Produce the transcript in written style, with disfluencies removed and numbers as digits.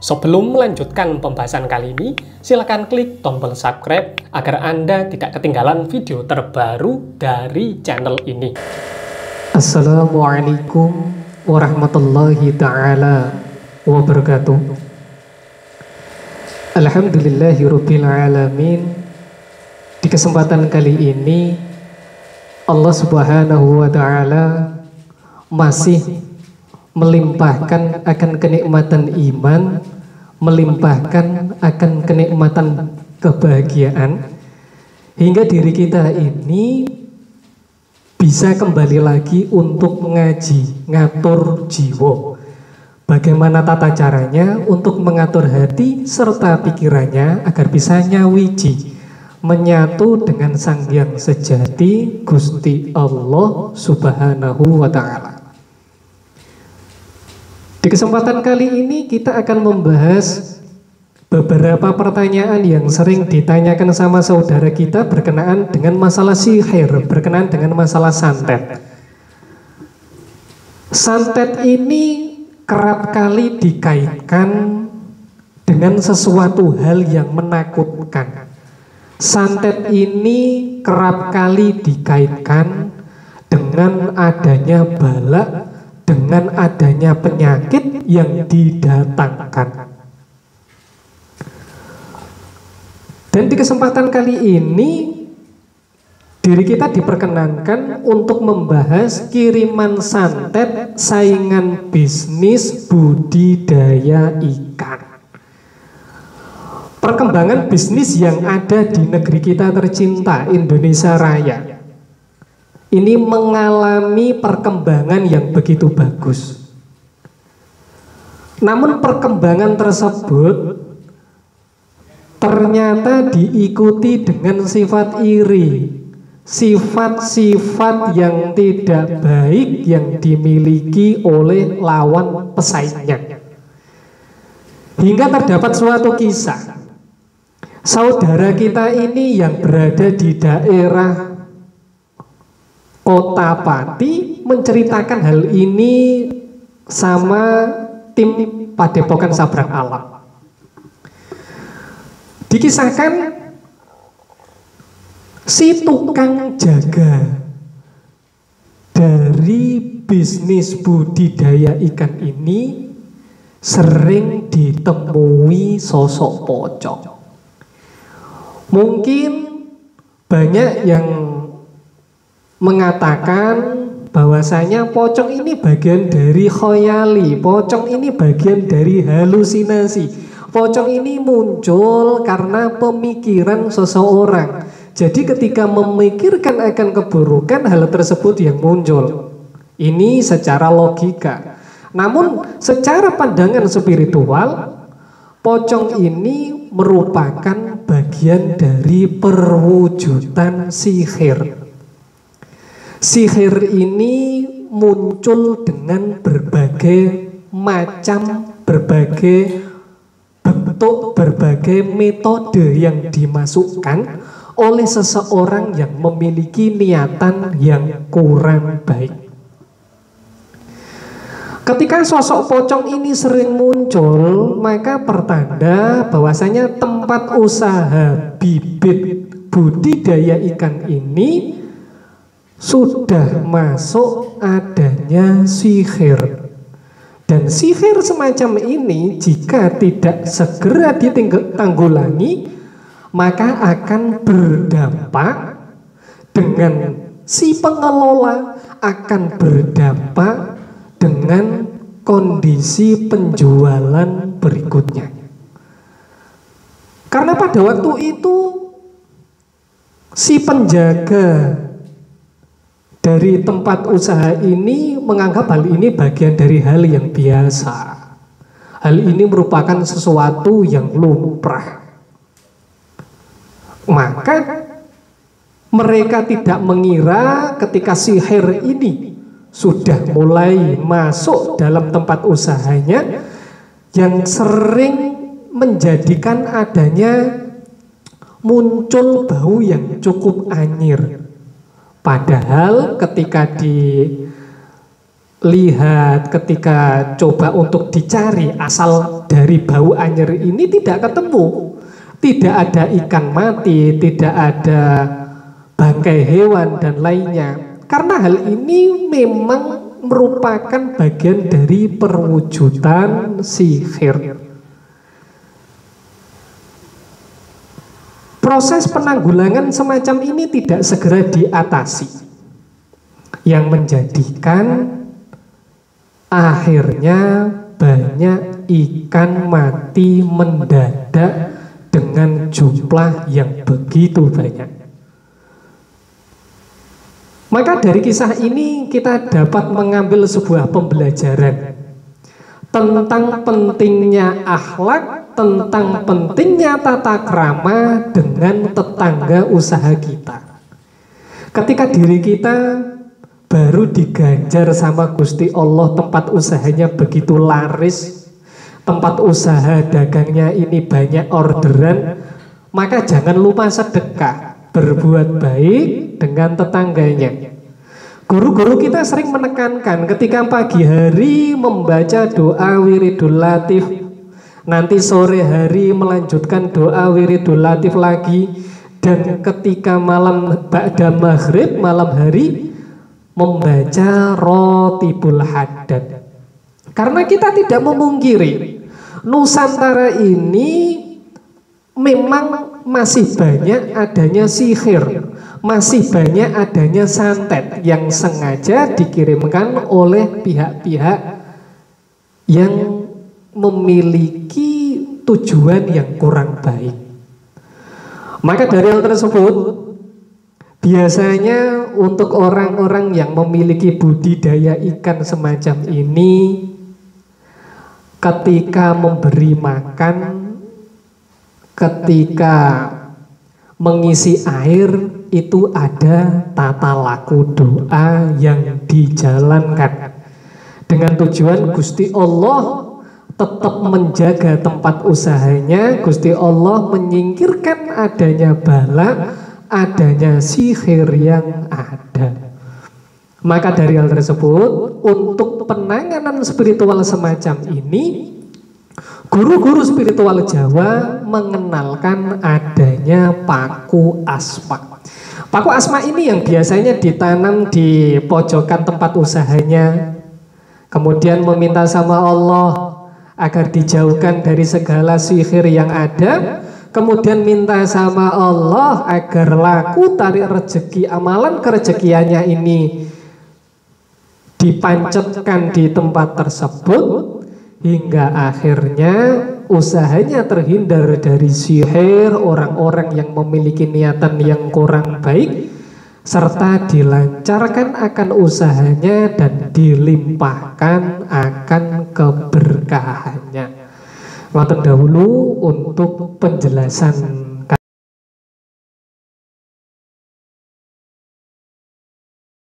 Sebelum melanjutkan pembahasan kali ini, silakan klik tombol subscribe agar Anda tidak ketinggalan video terbaru dari channel ini. Assalamualaikum warahmatullahi ta'ala wabarakatuh. Alhamdulillahirabbil alamin. Di kesempatan kali ini Allah Subhanahu wa ta'ala masih melimpahkan akan kenikmatan iman, melimpahkan akan kenikmatan kebahagiaan, hingga diri kita ini bisa kembali lagi untuk mengaji, ngatur jiwa. Bagaimana tata caranya untuk mengatur hati serta pikirannya agar bisa nyawiji, menyatu dengan Sang Hyang Sejati Gusti Allah Subhanahu wa ta'ala. Di kesempatan kali ini kita akan membahas beberapa pertanyaan yang sering ditanyakan sama saudara kita berkenaan dengan masalah sihir, berkenaan dengan masalah santet. Santet ini kerap kali dikaitkan dengan sesuatu hal yang menakutkan. Santet ini kerap kali dikaitkan dengan adanya bala, dengan adanya penyakit yang didatangkan. Dan di kesempatan kali ini diri kita diperkenankan untuk membahas kiriman santet saingan bisnis budidaya ikan. Perkembangan bisnis yang ada di negeri kita tercinta Indonesia Raya ini mengalami perkembangan yang begitu bagus. Namun perkembangan tersebut ternyata diikuti dengan sifat iri, sifat-sifat yang tidak baik yang dimiliki oleh lawan pesaingnya. Hingga terdapat suatu kisah, saudara kita ini yang berada di daerah Kota Pati menceritakan hal ini sama tim Padepokan Sabrang Alam. Dikisahkan si tukang jaga dari bisnis budidaya ikan ini sering ditemui sosok pocong. Mungkin banyak yang mengatakan bahwasanya pocong ini bagian dari khoyali, pocong ini bagian dari halusinasi, pocong ini muncul karena pemikiran seseorang. Jadi ketika memikirkan akan keburukan, hal tersebut yang muncul. Ini secara logika. Namun secara pandangan spiritual, pocong ini merupakan bagian dari perwujudan sihir. Sihir ini muncul dengan berbagai macam, berbagai bentuk, berbagai metode yang dimasukkan oleh seseorang yang memiliki niatan yang kurang baik. Ketika sosok pocong ini sering muncul, maka pertanda bahwasanya tempat usaha bibit budidaya ikan ini sudah masuk adanya sihir. Dan sihir semacam ini jika tidak segera ditanggulangi, maka akan berdampak dengan si pengelola, akan berdampak dengan kondisi penjualan berikutnya. Karena pada waktu itu si penjaga dari tempat usaha ini menganggap hal ini bagian dari hal yang biasa. Hal ini merupakan sesuatu yang lumrah. Maka mereka tidak mengira ketika sihir ini sudah mulai masuk dalam tempat usahanya, yang sering menjadikan adanya muncul bau yang cukup anyir. Padahal ketika lihat ketika coba untuk dicari asal dari bau anyer ini tidak ketemu. Tidak ada ikan mati, tidak ada bangkai hewan dan lainnya. Karena hal ini memang merupakan bagian dari perwujudan sihir. Proses penanggulangan semacam ini tidak segera diatasi, yang menjadikan akhirnya banyak ikan mati mendadak dengan jumlah yang begitu banyak. Maka dari kisah ini kita dapat mengambil sebuah pembelajaran tentang pentingnya akhlak, tentang pentingnya tata krama dengan tetangga usaha kita. Ketika diri kita baru diganjar sama Gusti Allah, tempat usahanya begitu laris, tempat usaha dagangnya ini banyak orderan, maka jangan lupa sedekah, berbuat baik dengan tetangganya. Guru-guru kita sering menekankan ketika pagi hari membaca doa wiridul latif, nanti sore hari melanjutkan doa wiridul latif lagi, dan ketika malam ba'da maghrib, malam hari membaca rotibul haddad. Karena kita tidak memungkiri Nusantara ini memang masih banyak adanya sihir, masih banyak adanya santet yang sengaja dikirimkan oleh pihak-pihak yang memiliki tujuan yang kurang baik. Maka dari hal tersebut, biasanya untuk orang-orang yang memiliki budidaya ikan semacam ini, ketika memberi makan, ketika mengisi air, itu ada tata laku doa yang dijalankan dengan tujuan Gusti Allah tetap menjaga tempat usahanya, Gusti Allah menyingkirkan adanya bala, adanya sihir yang ada. Maka dari hal tersebut, untuk penanganan spiritual semacam ini, guru-guru spiritual Jawa mengenalkan adanya paku asma. Paku asma ini yang biasanya ditanam di pojokan tempat usahanya, kemudian meminta sama Allah agar dijauhkan dari segala sihir yang ada, kemudian minta sama Allah agar laku tarik rezeki, amalan kerezekiannya ini dipancetkan di tempat tersebut, hingga akhirnya usahanya terhindar dari sihir, orang-orang yang memiliki niatan yang kurang baik, serta dilancarkan akan usahanya dan dilimpahkan akan keberkahannya. Waktu dahulu untuk penjelasan